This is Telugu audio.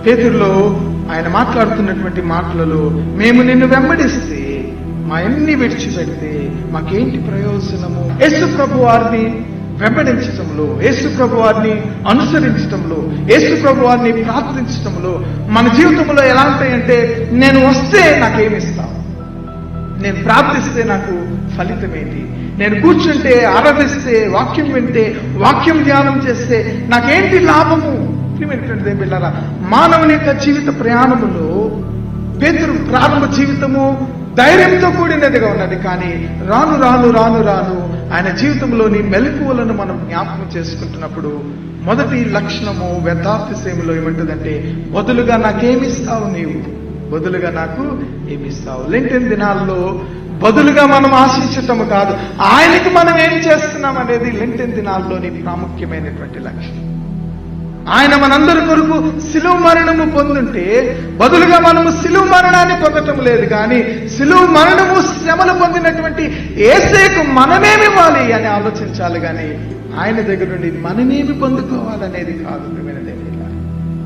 పేతురులో ఆయన మాట్లాడుతున్నటువంటి మాటలలో, మేము నిన్ను వెంబడిస్తే, మా అన్ని విడిచిపెడితే మాకేంటి ప్రయోజనము? యేసు ప్రభు వారిని వెంబడించటంలో, యేసు ప్రభు వారిని అనుసరించటంలో, యేసు ప్రభు వారిని ప్రార్థించటంలో మన జీవితంలో ఎలా ఉంటాయంటే, నేను వస్తే నాకేమిస్తావు, నేను ప్రార్థిస్తే నాకు ఫలితం ఏంటి, నేను కూర్చుంటే, ఆరాధిస్తే, వాక్యం వింటే, వాక్యం ధ్యానం చేస్తే నాకేంటి లాభము? ప్రియమైనటువంటి బిడ్డలారా, మానవుని యొక్క జీవిత ప్రయాణములో పేతురు ప్రారంభ జీవితము ధైర్యంతో కూడినదిగా ఉన్నది. కానీ రాను రాను రాను రాను ఆయన జీవితంలోని మెలకువలను మనం జ్ఞాపకం చేసుకుంటున్నప్పుడు మొదటి లక్షణము వ్యర్థాతిశయములో ఏమంటుందంటే, బదులుగా నాకేమిస్తావు నీవు, బదులుగా నాకు ఏమిస్తావు. లెంటెన్ దినాల్లో బదులుగా మనం ఆశించటము కాదు, ఆయనకి మనం ఏం చేస్తున్నాం అనేది లెంటెన్ దినాల్లోని ప్రాముఖ్యమైనటువంటి లక్ష్యం. ఆయన మనందరి కొరకు శిలువ మరణము పొందుంటే బదులుగా మనము శిలువ మరణాన్ని పొందటం లేదు, కానీ శిలువ మరణము శ్రమలు పొందినటువంటి యేసుకు మనమేమివ్వాలి అని ఆలోచించాలి, కానీ ఆయన దగ్గర నుండి మనమేమి పొందుకోవాలనేది కాదు.